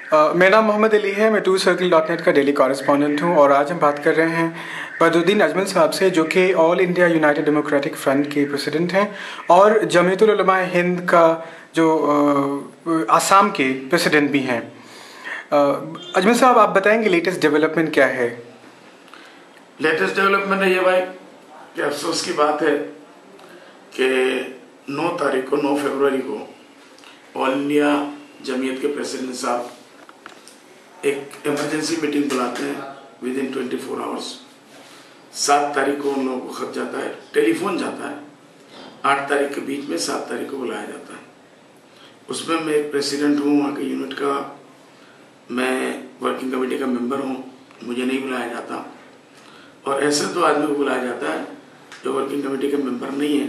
मेरा नाम मोहम्मद अली है। मैं TrueCircle.net का डेली कॉरेस्पॉन्डेंट हूँ और आज हम बात कर रहे हैं बदरुद्दीन अजमल साहब से, जो कि all India United democratic front के प्रेसिडेंट हैं और जमीयतुल उलमा हिंद का जो आसाम के प्रेसिडेंट भी हैं। अजमल साहब, आप बताएंगे लेटेस्ट डेवलपमेंट क्या है? लेटेस्ट डेवलपमेंट है ये भाई कि अफसोस की बात है कि 9 फरवरी को ऑल इंडिया जमीयत के प्रेसिडेंट साहब एक इमरजेंसी मीटिंग बुलाते हैं विद इन 24 आवर्स। 7 तारीख को उन लोगों को खत जाता है, टेलीफोन जाता है। 8 तारीख के बीच में 7 तारीख को बुलाया जाता है। उसमें मैं एक प्रेसिडेंट हूँ वहाँ के यूनिट का, मैं वर्किंग कमेटी का मेंबर हूँ, मुझे नहीं बुलाया जाता। और ऐसे तो आदमी को बुलाया जाता है जो वर्किंग कमेटी के मेंबर नहीं है,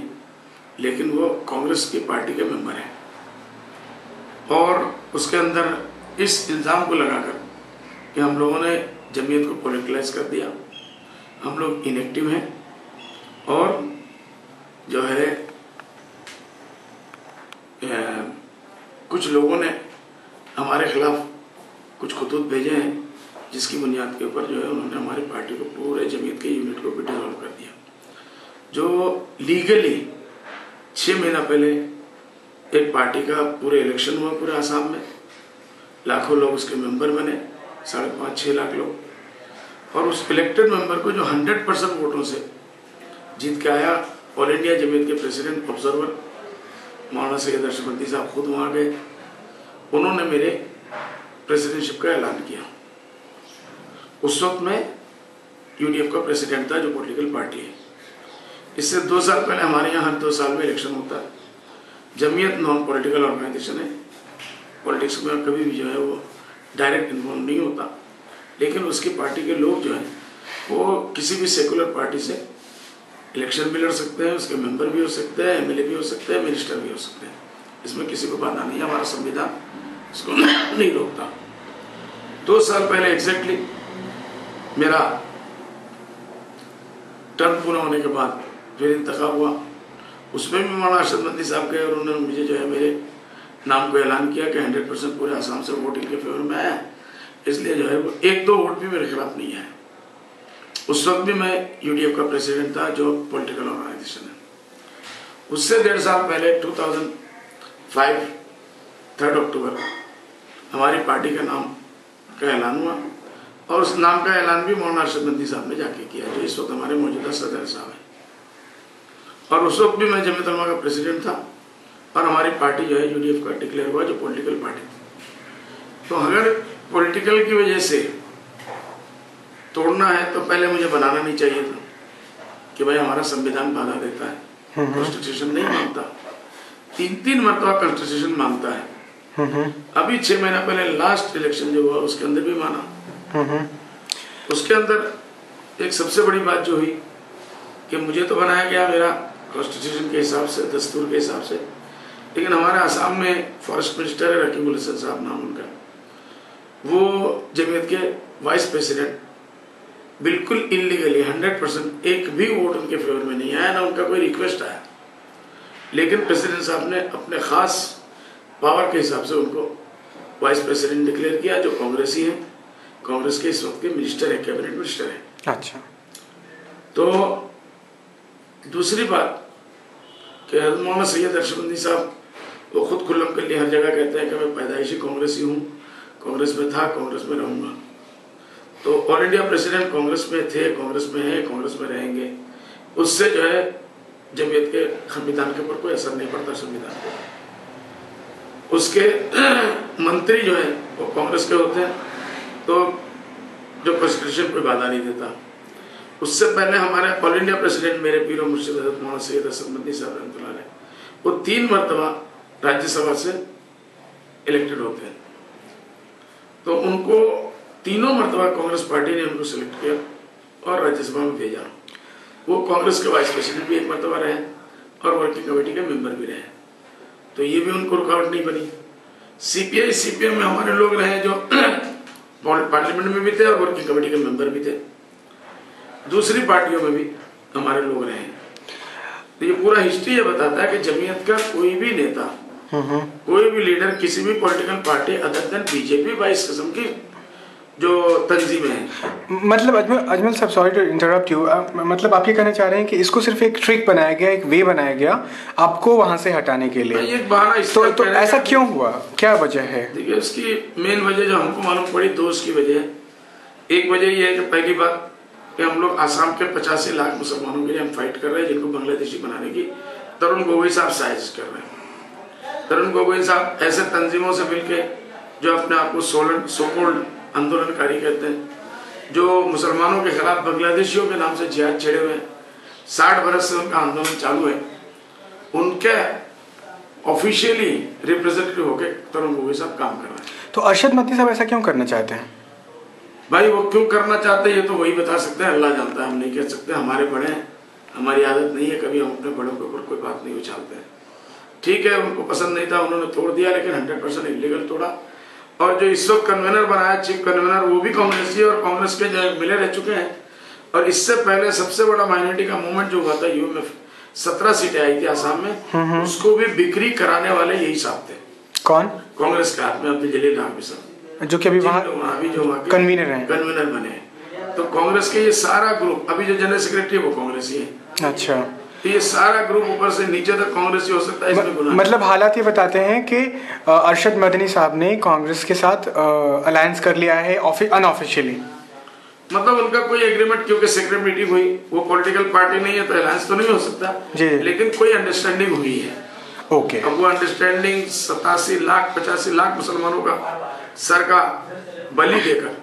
लेकिन वो कांग्रेस की पार्टी के मेंबर है। और उसके अंदर इस इल्ज़ाम को लगाकर कि हम लोगों ने जमीयत को पॉलिटिकलाइज कर दिया, हम लोग इनएक्टिव हैं और जो है कुछ लोगों ने हमारे खिलाफ कुछ खुतूत भेजे हैं, जिसकी बुनियाद के ऊपर जो है उन्होंने हमारी पार्टी को, पूरे जमीयत के यूनिट को भी डिसॉल्व कर दिया। जो लीगली 6 महीना पहले एक पार्टी का पूरे इलेक्शन हुआ पूरे आसाम में, लाखों लोग उसके मेंबर बने, 5.5-6 लाख लोग। और उस इलेक्टेड मेंबर को जो 100% वोटों से जीत के आया, ऑल इंडिया जमीयत के प्रेसिडेंट ऑब्जर्वर मौलाना सैयद अशरफ साहब खुद वहाँ गए, उन्होंने मेरे प्रेसिडेंटशिप का ऐलान किया। उस वक्त मैं UDF का प्रेसिडेंट था, जो पॉलिटिकल पार्टी है। इससे 2 साल पहले हमारे यहाँ हर 2 साल में इलेक्शन होता है। जमीयत नॉन पॉलिटिकल ऑर्गेनाइजेशन है, पॉलिटिक्स में कभी भी जो है वो डायरेक्ट इन्वॉल्व नहीं होता, लेकिन उसकी पार्टी के लोग जो हैं वो किसी भी सेकुलर पार्टी से इलेक्शन भी लड़ सकते हैं, उसके मेंबर भी हो सकते हैं, MLA भी हो सकते हैं, मिनिस्टर भी हो सकते हैं। इसमें किसी को बाधा नहीं है, हमारा संविधान इसको नहीं रोकता। 2 साल पहले एग्जैक्टली मेरा टर्म पूरा होने के बाद फिर इंतखाब हुआ। उसमें भी मौलाना अशरफ साहब गए और उन्होंने मुझे जो है मेरे नाम को ऐलान किया कि 100% पूरे आसाम से वोटिंग के फेवर में आया, इसलिए जो है वो 1-2 वोट भी मेरे खिलाफ नहीं है। उस वक्त भी मैं UDF का प्रेसिडेंट था, जो पॉलिटिकल ऑर्गेनाइजेशन है। उससे 1.5 साल पहले 2005 3 अक्टूबर हमारी पार्टी का नाम का ऐलान हुआ और उस नाम का ऐलान भी मौलाना अशरफ साहब ने जाके किया, जो इस वक्त हमारे मौजूदा सदर साहब हैं। और उस वक्त भी मैं जमीयत उलमा का प्रेसिडेंट था और हमारी पार्टी जो है UDF का डिक्लेयर हुआ, जो पॉलिटिकल पार्टी थी। तो अगर पॉलिटिकल की वजह से तोड़ना है तो पहले मुझे बनाना नहीं चाहिए था कि भाई हमारा संविधान बाधा देता है, कॉन्स्टिट्यूशन नहीं मानता। 3 मरतबा कॉन्स्टिट्यूशन मानता है। अभी 6 महीना पहले लास्ट इलेक्शन जो हुआ उसके अंदर भी माना। उसके अंदर एक सबसे बड़ी बात जो हुई कि मुझे तो बनाया गया मेरा कॉन्स्टिट्यूशन के हिसाब से, दस्तूर के हिसाब से, लेकिन हमारे आसाम में फॉरेस्ट मिनिस्टर है रकीबुल हसन साहब नाम उनका, वो जमीयत के वाइस प्रेसिडेंट बिल्कुल इलीगली 100% एक भी वोट उनके फेवर में नहीं आया, ना उनका कोई रिक्वेस्ट आया, लेकिन प्रेसिडेंट साहब ने अपने खास पावर के हिसाब से उनको वाइस प्रेसिडेंट डिक्लेयर किया, जो कांग्रेसी है, कांग्रेस के इस वक्त के मिनिस्टर है, कैबिनेट मिनिस्टर है। अच्छा। तो दूसरी बात कि मौलाना सैयद अशरफ साहब वो खुद खुल्लम कर लिए हर जगह कहते हैं कि मैं पैदाइशी कांग्रेसी हूँ, कांग्रेस में था, कांग्रेस में रहूँगा। तो ऑल इंडिया प्रेसिडेंट कांग्रेस में थे, कांग्रेस में है, कांग्रेस में रहेंगे। उससे जो है जमीयत के संविधान के ऊपर कोई असर नहीं पड़ता। संविधान को उसके मंत्री जो है वो कांग्रेस के होते हैं, तो जो कॉन्स्टिट्यूशन कोई बाधा नहीं देता। उससे पहले हमारे ऑल इंडिया प्रेसिडेंट मेरे पीर और मुर्शिद हज़रत मौलाना सैयद असद साहब रहमतुल्लाह अलैह, वो 3 मरतबा राज्यसभा से इलेक्टेड होते हैं। तो उनको 3 मरतबा कांग्रेस पार्टी ने उनको सिलेक्ट किया और राज्यसभा में भेजा। वो कांग्रेस के वाइस प्रेसिडेंट भी 1 मरतबा रहे और वर्किंग कमेटी के मेंबर भी रहे, तो ये भी उनको रुकावट नहीं बनी। CPI CPM में हमारे लोग रहे जो पार्लियामेंट में भी थे और वर्किंग कमेटी के मेंबर भी थे। दूसरी पार्टियों में भी हमारे लोग रहे। तो ये पूरा हिस्ट्री ये बताता है कि जमीयत का कोई भी नेता कोई भी लीडर किसी भी political party other than BJP by इस किस्म की जो तंजीमें हैं। मतलब अजमल साहब, सॉरी टू इंटरप्ट यू, मतलब आप ये कहना चाह रहे हैं कि इसको सिर्फ एक ट्रिक बनाया गया, एक वे बनाया गया आपको वहां से हटाने के लिए? एक बहाना तो ऐसा क्यों हुआ, क्या वजह है? देखिए, उसकी मेन वजह जो हमको मालूम पड़ी दो उसकी वजह है। एक वजह यह है कि पहली बात कि हम लोग आसाम के 85 लाख मुसलमानों के लिए हम फाइट कर रहे हैं, जिनको बांग्लादेशी बनाने की तरुण गोगोई साहब साजिश कर रहे हैं। तरुण गोगोई साहब ऐसे तंजीमों से मिलके जो अपने आप को सोकोल्ड आंदोलनकारी कहते हैं, जो मुसलमानों के खिलाफ बांग्लादेशियों के नाम से जिहाद छेड़े हुए हैं, 60 बरस से उनका आंदोलन चालू है, उनके ऑफिशियली रिप्रेजेंटेटिव होकर तरुण गोगोई साहब काम कर रहे हैं। तो अरशद मदनी साहब ऐसा क्यों करना चाहते हैं? भाई वो क्यों करना चाहते हैं ये तो वही बता सकते हैं, अल्लाह जानता है, हम नहीं कह सकते। हमारे बड़े हैं, हमारी आदत नहीं है कभी हम अपने बड़ों के ऊपर कोई बात नहीं उछालते हैं। ठीक है, उनको पसंद नहीं था, उन्होंने तोड़ दिया, लेकिन 100% इलीगल तोड़ा। और जो इस वक्त कन्वेनर बनाया, चीफ कन्वेनर, वो भी कांग्रेसी और कांग्रेस के जो मिले रह चुके हैं। और इससे पहले सबसे बड़ा माइनॉरिटी का मूवमेंट जो हुआ था यूएमएफ, 17 सीटें आई थी आसाम में, उसको भी बिक्री कराने वाले यही साहब थे। कौन? कांग्रेस के हाथ में अब्दुल जलील राघवी साहब, जो कि अभी वहाँ कन्वीनर हैं, कन्वीनर बने। तो कांग्रेस के ये सारा ग्रुप, अभी जो जनरल सेक्रेटरी वो कांग्रेसी है। अच्छा, तो ये सारा ग्रुप ऊपर से नीचे तक कांग्रेसी हो सकता है, इसमें गुनाह। मतलब हालात ये बताते हैं कि अरशद मदनी साहब ने कांग्रेस के साथ अलायंस कर लिया है अनऑफिशियली। मतलब उनका कोई एग्रीमेंट, क्योंकि सेक्रेटरी मीटिंग हुई, वो पॉलिटिकल पार्टी नहीं है तो अलायंस तो नहीं हो सकता जी, लेकिन कोई अंडरस्टैंडिंग हुई है। ओके। अब वो अंडरस्टैंडिंग 87 लाख 85 लाख मुसलमानों का सर का बलि देकर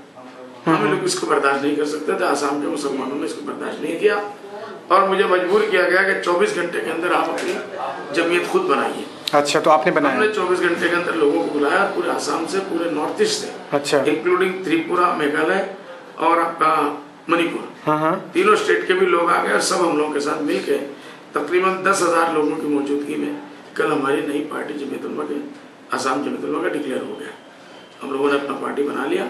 हम लोग इसको बर्दाश्त नहीं कर सकते थे। आसाम के मुसलमानों ने इसको बर्दाश्त नहीं किया और मुझे मजबूर किया गया कि 24 घंटे के अंदर आप अपनी जमीयत खुद बनाइए। अच्छा, तो आपने बनाया? हमने 24 घंटे के अंदर लोगों को बुलाया, पूरे आसाम से, पूरे नॉर्थ ईस्ट से, अच्छा, इंक्लूडिंग त्रिपुरा, मेघालय और आपका मणिपुर, तीनों स्टेट के भी लोग आ गए और सब हम लोगों के साथ मिलके तकरीबन 10,000 लोगों की मौजूदगी में कल हमारी नई पार्टी जमीयत उलमा के, आसाम जमीयत उलमा का डिक्लेयर हो गया। हम लोगों ने अपना पार्टी बना लिया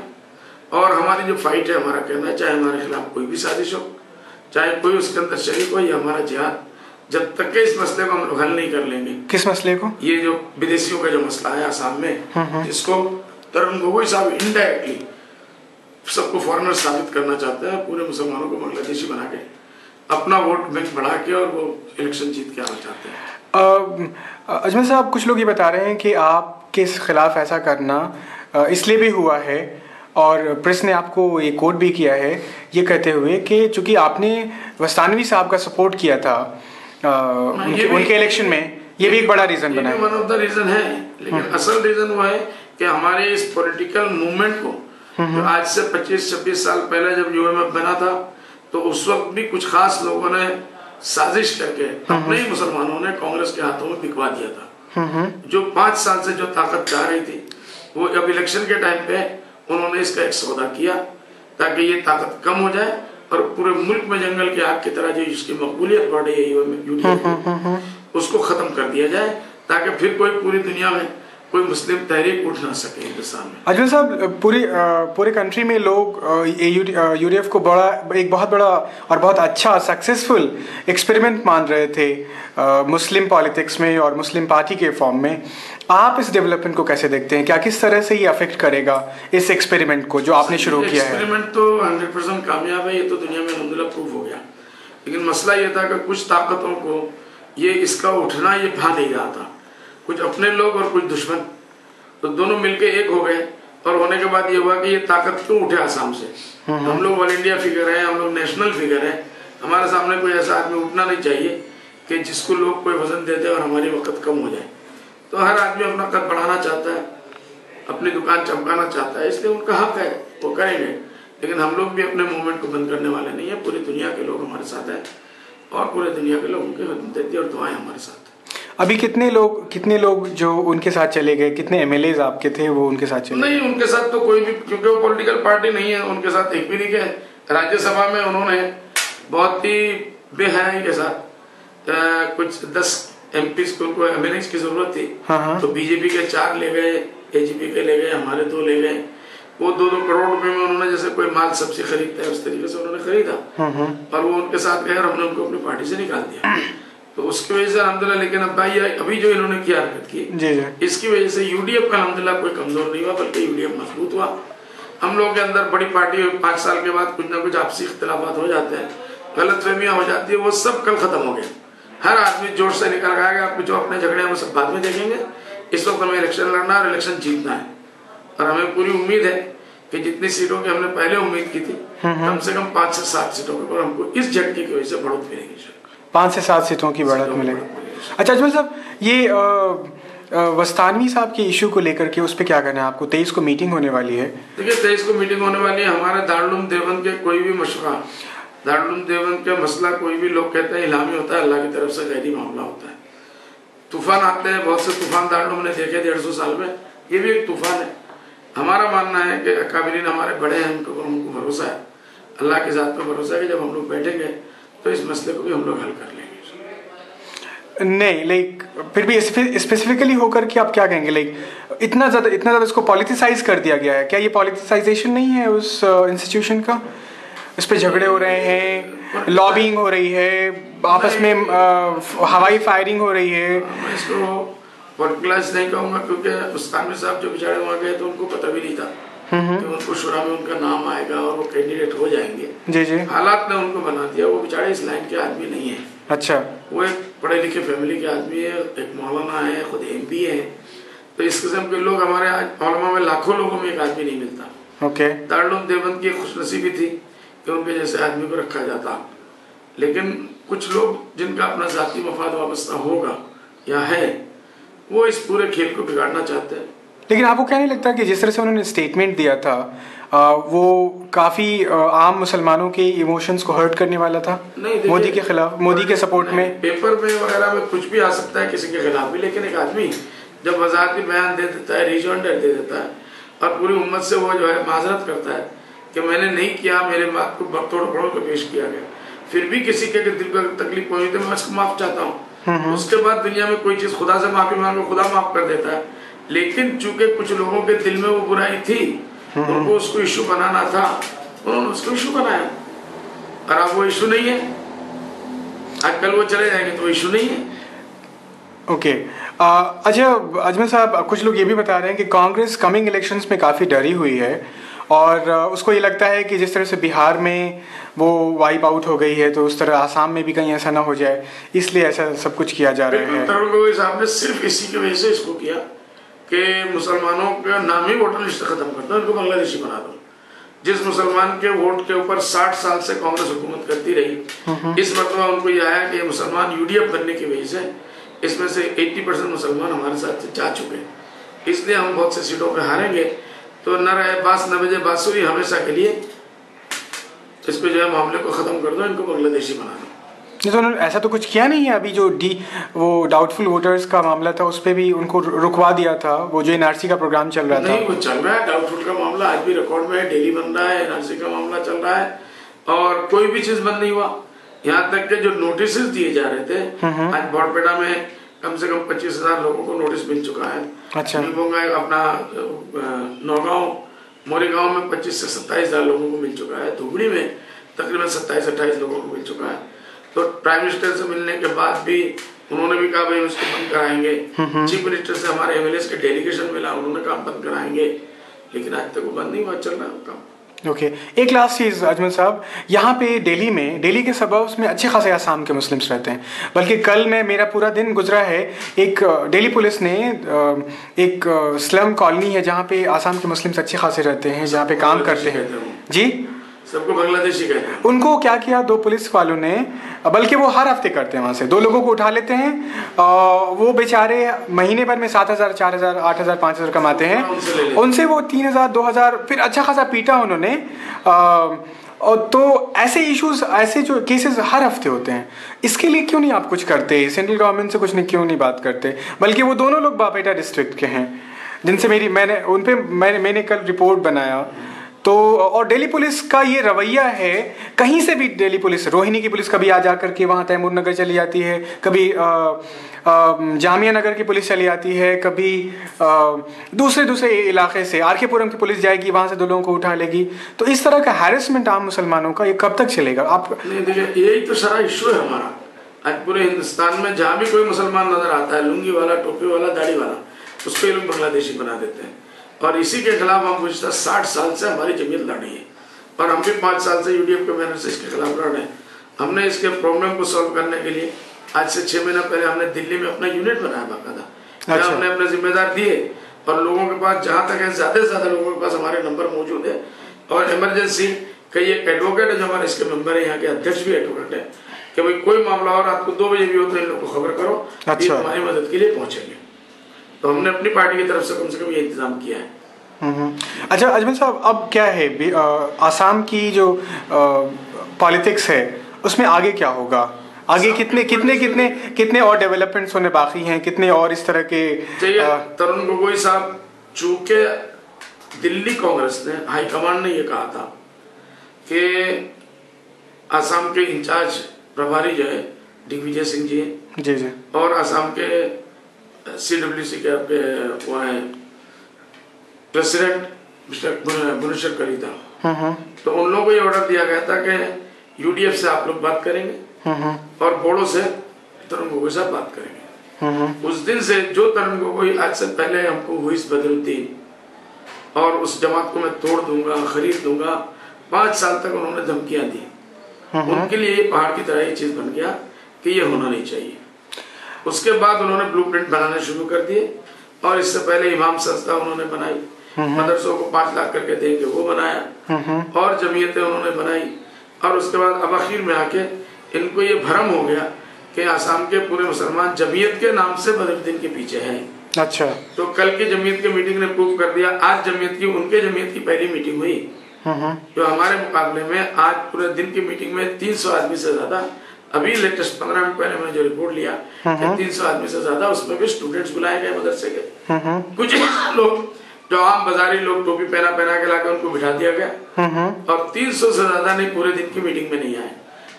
और हमारी जो फाइट है, हमारा कहना है, चाहे हमारे खिलाफ कोई भी साजिश हो, चाहे कोई उसके अंदर शरीक हो, ये हमारा जिहाद, जब तक के इस मसले को हम लोग हल नहीं कर लेंगे। किस मसले को? ये जो विदेशियों का जो मसला है आसाम में, जिसको तरुण गोगोई साहब इनडायरेक्टली सबको फॉरेनर साबित करना चाहते हैं, पूरे मुसलमानों को बांग्लादेशी बना के अपना वोट बैंक बढ़ा के और वो इलेक्शन जीत के आना चाहते हैं। अजमल साहब, कुछ लोग ये बता रहे हैं कि आपके खिलाफ ऐसा करना इसलिए भी हुआ है और प्रेस ने आपको ये कोट भी किया है ये कहते हुए कि चूंकि आपने वस्तानवी साहब का सपोर्ट किया था उनके इलेक्शन में, ये भी एक बड़ा रीजन बना है। वन ऑफ द रीजन है, लेकिन असल रीजन वो है कि हमारे इस पॉलिटिकल मूवमेंट को जो आज से 25-26 साल पहले जब यूएमएफ बना था, तो उस वक्त भी कुछ खास लोगों ने साजिश करके अपने ही मुसलमानों ने कांग्रेस के हाथों में बिकवा दिया था। जो 5 साल से जो ताकत चाह रही थी, वो अब इलेक्शन के टाइम पे उन्होंने इसका एक सौदा किया ताकि ये ताकत कम हो जाए और पूरे मुल्क में जंगल की आग की तरह जो इसकी मकबूलियत बढ़ रही है उसको खत्म कर दिया जाए, ताकि फिर कोई पूरी दुनिया में कोई मुस्लिम तहरीक उठ ना सके हिंदुस्तान में। अजमल साहब, पूरे कंट्री में लोग यूडीएफ को एक बहुत बड़ा और बहुत अच्छा सक्सेसफुल एक्सपेरिमेंट मान रहे थे मुस्लिम पॉलिटिक्स में और मुस्लिम पार्टी के फॉर्म में। आप इस डेवलपमेंट को कैसे देखते हैं? क्या किस तरह से ये अफेक्ट करेगा इस एक्सपेरिमेंट को जो आपने शुरू किया है? एक्सपेरिमेंट तो 100% कामयाब है, ये तो दुनिया में अल्हम्दुलिल्लाह प्रूफ हो गया। लेकिन मसला ये था कि कुछ ताकतों को ये इसका उठना ये भा नहीं रहा था, कुछ अपने लोग और कुछ दुश्मन, तो दोनों मिलके एक हो गए। और होने के बाद ये हुआ कि ये ताकत क्यों उठे आसाम से। हम लोग ऑल इंडिया फिगर है, हम लोग नेशनल फिगर है, हमारे सामने कोई ऐसा आदमी उठना नहीं चाहिए कि जिसको लोग कोई वजन दे दे और हमारी वक्त कम हो जाए। तो हर आदमी अपना कद बढ़ाना चाहता है, अपनी दुकान चमकाना चाहता है, इसलिए उनका हक है, वो करेंगे। लेकिन हम लोग भी अपने मूवमेंट को बंद करने वाले नहीं है। पूरी दुनिया के लोग हमारे साथ हैं और पूरे दुनिया के लोगों की मदद और दुआएं हमारे साथ। अभी कितने लोग जो उनके साथ चले गए, कितने एमएलएज आपके थे वो उनके साथ चले? नहीं, उनके साथ तो कोई भी, क्योंकि वो पॉलिटिकल पार्टी नहीं है, उनके साथ एक भी नहीं गए। राज्यसभा में उन्होंने बहुत ही बेहयाई के साथ कुछ 10 एमपी को एमएलए की जरूरत थी, तो बीजेपी के 4 ले गए, एजीपी के ले गए, हमारे 2 ले गए। वो 2-2 करोड़ रुपए में उन्होंने जैसे कोई माल सब्जी खरीदता है उस तरीके से उन्होंने खरीदा और वो उनके साथ गए और हमने उनको अपनी पार्टी से निकाल दिया। तो उसकी वजह से अल्हम्दुलिल्लाह, लेकिन अब भाई अभी जो इन्होंने किया हरकत की जी इसकी वजह से यूडीएफ का अल्हम्दुलिल्लाह कोई कमजोर नहीं हुआ, बल्कि यूडीएफ मजबूत हुआ। हम लोगों के अंदर बड़ी पार्टी 5 साल के बाद कुछ ना कुछ आपसी इख्तिलाफात हो जाते हैं, गलतफहमियां हो जाती है, वो सब कल खत्म हो गए। हर आदमी जोश से निकल आएगा, आप जो अपने झगड़े हैं वो सब बाद में देखेंगे। इस वक्त हमें इलेक्शन लड़ना और इलेक्शन जीतना है, और हमें पूरी उम्मीद है कि जितनी सीटों की हमने पहले उम्मीद की थी, कम से कम 5 से 7 सीटों के ऊपर हमको इस झटके की वजह से बढ़त मिलेगी। 5 से 7 सीटों की बढ़त मिलेगी। अच्छा अजमल साहब, ये वस्तानवी साहब के इशू को लेकर के उस पर क्या कहना है आपको? 23 को मीटिंग होने वाली है। देखिए 23 को मीटिंग होने वाली है। हमारे दारुल देवबंद के कोई भी मशवरा, दारुल देवबंद का मसला कोई भी लोग कहते हैं इलामी होता है, अल्लाह की तरफ से गैरी मामला होता है। तूफान आते हैं, बहुत से तूफान दारुल ने देखे 150 साल में, ये भी एक तूफान है। हमारा मानना है कि अकाबिरीन हमारे बड़े हैं, उनको भरोसा है, अल्लाह के ज़ात पे भरोसा है कि जब हम लोग बैठेंगे तो इस मसले को भी हम लोग हल कर लेंगे। नहीं लाइक फिर भी स्पेसिफिकली होकर के आप क्या कहेंगे? लाइक इतना ज़्यादा इसको पॉलिटिसाइज कर दिया गया है, क्या ये पॉलिटिसाइजेशन नहीं है उस इंस्टीट्यूशन का? इस पे झगड़े हो रहे हैं, लॉबिंग हो रही है, आपस में हवाई फायरिंग हो रही है। मैं इसको पॉलिटिलाइज नहीं कहूँगा, क्योंकि उस्तानवी साहब जो बेचारे वहाँ गए तो उनको पता भी नहीं था कि उनको शुरा में उनका नाम आएगा और वो कैंडिडेट हो जाएंगे। जी हालात ने उनको बना दिया। वो बेचारे इस लाइन के आदमी नहीं है। अच्छा, वो एक पढ़े लिखे फैमिली के आदमी है, एक मौलाना है, खुद MP है। तो इस किस्म के लोग हमारे आज उलमा में लाखों लोगों में एक आदमी नहीं मिलता। ओके, दारुल देवबंद की खुशनसीबी थी कि उनके जैसे आदमी को रखा जाता, लेकिन कुछ लोग जिनका अपना जाती मफाद वाबस्ता होगा या है, वो इस पूरे खेल को बिगाड़ना चाहते हैं। लेकिन आपको क्या नहीं लगता कि जिस तरह से उन्होंने स्टेटमेंट दिया था वो काफ़ी आम मुसलमानों के इमोशंस को हर्ट करने वाला था? मोदी के खिलाफ, मोदी के सपोर्ट में पेपर में वगैरह में कुछ भी आ सकता है किसी के खिलाफ भी, लेकिन एक आदमी जब वजारती बयान दे देता है, रिजॉइंडर दे देता है और पूरी उम्मत से वो जो है माजरत करता है कि मैंने नहीं किया, मेरे बात को तोड़ फोड़ कर पेश किया गया, फिर भी किसी के दिल को तकलीफ पहुंची तो मैं उसको माफ चाहता हूँ। उसके बाद दुनिया में कोई चीज खुदा से माफी मांगो, खुदा माफ कर देता है। लेकिन चूंकि कुछ लोगों के दिल में वो बुराई थी, उनको उसको इशू बनाना था, उन्होंने उसको इशू बनाया। और अब वो इशू नहीं है, आज कल वो चले जाएंगे तो वो इशू नहीं है। ओके अच्छा अजमल साहब, कुछ लोग ये भी बता रहे हैं कि कांग्रेस कमिंग इलेक्शंस में काफ़ी डरी हुई है और उसको ये लगता है कि जिस तरह से बिहार में वो वाइप आउट हो गई है तो उस तरह आसाम में भी कहीं ऐसा ना हो जाए, इसलिए ऐसा सब कुछ किया जा रहा है। तरुण गोगोई साहब ने सिर्फ इसी की वजह से इसको किया कि मुसलमानों का नाम ही वोटर लिस्ट खत्म कर दो, इनको बांग्लादेशी बना दो। जिस मुसलमान के वोट के ऊपर 60 साल से कांग्रेस हुकूमत करती रही, इस मरतबा उनको यह आया कि मुसलमान UDF बनने की वजह से इसमें से 80% मुसलमान हमारे साथ से जा चुके हैं, इसलिए हम बहुत से सीटों पे हारेंगे। तो न रहे बास न बजे बांसुरी, हमेशा के लिए इस पे जो है मामले को खत्म कर दो, इनको बांग्लादेशी बना दो। तो उन्होंने ऐसा तो कुछ किया नहीं है। अभी जो वो डाउटफुल वोटर्स का मामला था उस पर भी उनको रुकवा दिया था, वो जो NRC का प्रोग्राम चल रहा था। नहीं, वो चल रहा है, डाउटफुल का मामला आज भी रिकॉर्ड में है, डेली बन रहा है, NRC का मामला चल रहा है और कोई भी चीज बंद नहीं हुआ। यहाँ तक के जो नोटिस दिए जा रहे थे, आज बॉडपेटा में कम से कम 25,000 लोगों को नोटिस मिल चुका है। अच्छा, अपना नौगांव मोरीगांव में 25 से 27,000 लोगों को मिल चुका है। धुबड़ी में तकरीबन 27-28 लोगों को मिल चुका है। तो प्राइम मिनिस्टर से मिलने के बाद भी उन्होंने भी कहा भाई उसको बंद कराएंगे। चीफ मिनिस्टर से हमारे MLAs के डेलीगेशन मिला, उन्होंने कहा बंद कराएंगे, लेकिन आज तक वो बंद नहीं हुआ, चल रहा है काम। ओके एक लास्ट चीज़ अजमल साहब, यहाँ पे दिल्ली के सबअर्ब्स में अच्छे खासे आसाम के मुस्लिम्स रहते हैं, बल्कि कल मेरा पूरा दिन गुजरा है, एक दिल्ली पुलिस ने एक स्लम कॉलोनी है जहाँ पे आसाम के मुस्लिम्स अच्छे खासे रहते हैं, जहाँ पे काम करते हैं जी, सबको बांग्लादेशी कहते हैं। उनको क्या किया 2 पुलिस वालों ने, बल्कि वो हर हफ्ते करते हैं, वहाँ से 2 लोगों को उठा लेते हैं, वो बेचारे महीने भर में 7,000 4,000 8,000 5,000 कमाते हैं, उनसे वो 3,000 2,000 फिर अच्छा खासा पीटा उन्होंने। और तो ऐसे इश्यूज, ऐसे जो केसेस हर हफ्ते होते हैं, इसके लिए क्यों नहीं आप कुछ करते? सेंट्रल गवर्नमेंट से कुछ नहीं क्यों नहीं बात करते? बल्कि वो दोनों लोग बापेटा डिस्ट्रिक्ट के हैं जिनसे मैंने कल रिपोर्ट बनाया। तो और दिल्ली पुलिस का ये रवैया है, कहीं से भी दिल्ली पुलिस, रोहिणी की पुलिस कभी आ जा करके वहाँ तैमूर नगर चली जाती है, कभी जामिया नगर की पुलिस चली आती है, कभी दूसरे इलाके से RK-पुरम की पुलिस जाएगी, वहाँ से 2 लोगों को उठा लेगी। तो इस तरह का हैरेसमेंट आम मुसलमानों का ये कब तक चलेगा? आप नहीं, देखिए यही तो सारा इशू है हमारा। आज पूरे हिंदुस्तान में जहाँ भी कोई मुसलमान नजर आता है, लुंगी वाला, टोपी वाला, दाढ़ी वाला, उसको ये लोग बांग्लादेशी बना देते हैं। और इसी के खिलाफ हम गुज़श्ता 60 साल से हमारी जमीयत लड़ रही है, और हम भी 5 साल से यूडीएफ के बैनर से इसके खिलाफ लड़ रहे हैं। हमने इसके प्रॉब्लम को सॉल्व करने के लिए आज से 6 महीना पहले हमने दिल्ली में अपना यूनिट बनाया बाकायदा। अच्छा। हमने अपने जिम्मेदार दिए, और लोगों के पास जहाँ तक है ज़्यादा से ज़्यादा लोगों के पास हमारे नंबर मौजूद है। और इमरजेंसी कई एक एडवोकेट है जो हमारे इसके मेंबर है, यहाँ के अध्यक्ष भी एडवोकेट है, कि भाई कोई मामला और रात को 2 बजे भी हो तो इन लोग को खबर करो। अच्छा। ये तुम्हारी मदद के लिए पहुंचेंगे। तो हमने अपनी पार्टी की तरफ से कम ये इंतजाम किया है। अच्छा अजमल साहब, अब क्या है आसाम की जो पॉलिटिक्स है उसमें आगे क्या होगा? आगे कितने और डेवलपमेंट्स होने बाकी हैं? कितने और इस तरह के तरुण गोगोई साहब, चूंकि दिल्ली कांग्रेस ने हाईकमांड ने ये कहा था कि आसाम के इंचार्ज प्रभारी जो है दिग्विजय सिंह जी और आसाम के CWC के आपके वो है प्रेसिडेंट मिस्टर भुवनेश्वर कलिता, तो उन लोगों को ये ऑर्डर दिया गया था कि यूडीएफ से आप लोग बात करेंगे और बोडो से तरुण गोगोई साहब बात करेंगे। उस दिन से जो तरुण गोगोई आज से पहले हमको हुईस बदरुद्दीन और उस जमात को मैं तोड़ दूंगा, खरीद दूंगा, 5 साल तक उन्होंने धमकियां दी, उनके लिए पहाड़ की तरह ये चीज बन गया कि ये होना नहीं चाहिए। उसके बाद उन्होंने ब्लूप्रिंट बनाने शुरू कर दिए, और इससे पहले इमाम संस्था उन्होंने बनाई, मदरसों को 5 लाख करके देंगे वो बनाया, और जमीयतें उन्होंने बनाई। और उसके बाद अब आखिर में आके इनको ये भ्रम हो गया कि आसाम के पूरे मुसलमान जमीयत के नाम से बदरुद्दीन के पीछे हैं। अच्छा। तो कल की जमीयत की मीटिंग ने प्रूव कर दिया, आज जमीयत की उनके जमीयत की पहली मीटिंग हुई, जो हमारे मुकाबले में आज पूरे दिन की मीटिंग में 300 आदमी से ज्यादा, अभी लेटेस्ट 15 मिनट पहले मैंने जो रिपोर्ट लिया 300 आदमी से ज्यादा, उसमें भी स्टूडेंट्स बुलाए गए मदरसे के, कुछ लोग जो आम बाजारी लोग टोपी पहना के लाकर उनको बिठा दिया गया, और 300 से ज्यादा नहीं पूरे दिन की मीटिंग में नहीं आए,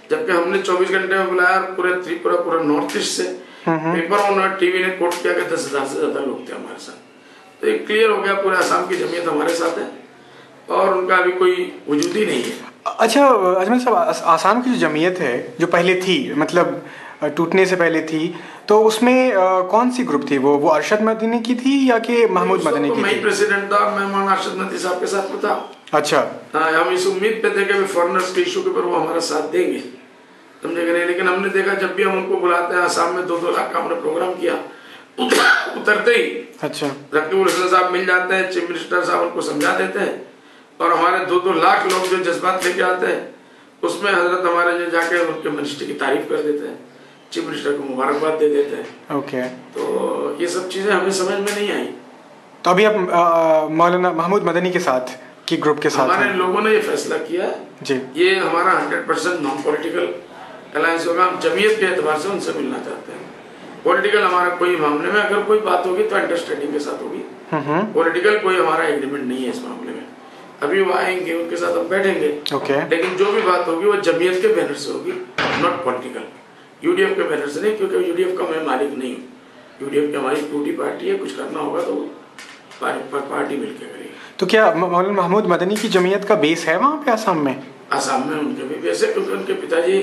जबकि हमने 24 घंटे में बुलाया। पूरे त्रिपुरा, पूरा नॉर्थ ईस्ट से पेपर और टीवी ने कोट किया कि 10,000 से ज्यादा लोग थे हमारे साथ। तो ये क्लियर हो गया पूरे आसाम की जमीयत हमारे साथ है, और उनका अभी कोई वजूद ही नहीं है। अच्छा अजमल साहब, आसाम की जो जमीयत है जो पहले थी, मतलब टूटने से पहले थी, तो उसमें कौन सी ग्रुप थी? वो अरशद मदनी की थी या कि महमूद मदनी की थी? मैं प्रेसिडेंट था, मैं मौलाना अरशद मदनी साहब के साथ था। अच्छा। हम इस उम्मीद पे थे कि फॉरेनर्स के इशू के ऊपर वो हमारा साथ देंगे, समझे नहीं, लेकिन हमने देखा जब भी हम उनको बुलाते हैं आसाम में 2-2 लाख का हमने प्रोग्राम किया, उतरते ही अच्छा रकीबुल हसन साहब मिल जाते हैं, चीफ मिनिस्टर साहब उनको समझा देते हैं, और हमारे 2-2 लाख लोग जो जज्बात लेके आते हैं उसमें हजरत हमारे जो जाके उनके मिनिस्टर की तारीफ कर देते हैं, चीफ मिनिस्टर को मुबारकबाद दे देते हैं। ओके। तो ये सब चीजें हमें समझ में नहीं आई। तो अभी आप मौलाना महमूद मदनी के साथ की ग्रुप के साथ हमारे लोगों ने ये फैसला किया जी, ये हमारा 100% नॉन पॉलिटिकल अलायंस होगा। हम जमीयत के एतबार से उनसे मिलना चाहते हैं। पॉलिटिकल हमारा कोई मामले में अगर कोई बात होगी तो अंडरस्टैंडिंग के साथ होगी, पॉलिटिकल कोई हमारा एग्रीमेंट नहीं है इस मामले में। अभी वो आएंगे, उनके साथ हम बैठेंगे, लेकिन जो भी बात होगी वो जमीयत के बैनर से होगी, नॉट पॉलिटिकल, यूडीएफ के बैनर से नहीं, क्योंकि यूडीएफ का मैं मालिक नहीं हूँ। यूडीएफ की हमारी टूटी पार्टी है, कुछ करना होगा तो पार्टी मिलकर करेगी। तो क्या मौलाना महमूद मदनी की जमीयत का बेस है वहाँ पे आसाम में? आसाम में उनके भी बेस है, क्योंकि उनके पिताजी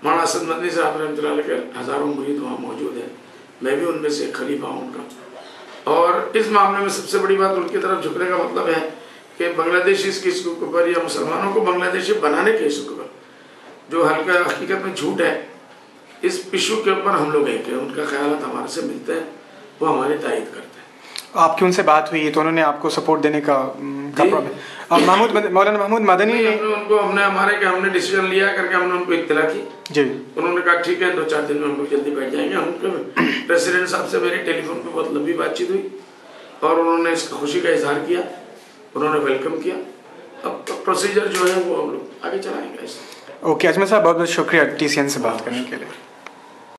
मौलाना अरशद मदनी साहब रहमतुल्लाह अलैह के हजारों मुरीद वहाँ मौजूद है। मैं भी उनमें से खलीफा हूँ उनका। और इस मामले में सबसे बड़ी बात उनकी तरफ झुकने का मतलब है कि बांग्लादेशी इसके इशू के ऊपर या मुसलमानों को बांग्लादेशी बनाने के इशू के ऊपर जो हल्का हकीकत में झूठ है, इस इशू के ऊपर हम लोग एक है, उनका ख्याल हमारे से मिलते हैं, वो हमारी तायद करते हैं। आपकी उनसे बात हुई तो उन्होंने आपको सपोर्ट देने का मौलाना महमूद मदनी हमने डिसीजन लिया करके हमने उनको इत्तला की जी। उन्होंने कहा ठीक है 2-4 दिन में हम लोग जल्दी बैठ जाएंगे। उनके प्रेसिडेंट साहब से मेरी टेलीफोन पे बहुत लंबी बातचीत हुई और उन्होंने इसका खुशी का इजहार किया, उन्होंने वेलकम किया। अब प्रोसीजर जो है वो हम लोग आगे चलाएंगे। ओके अजमल साहब, बहुत बहुत शुक्रिया TCN से बात करने के लिए।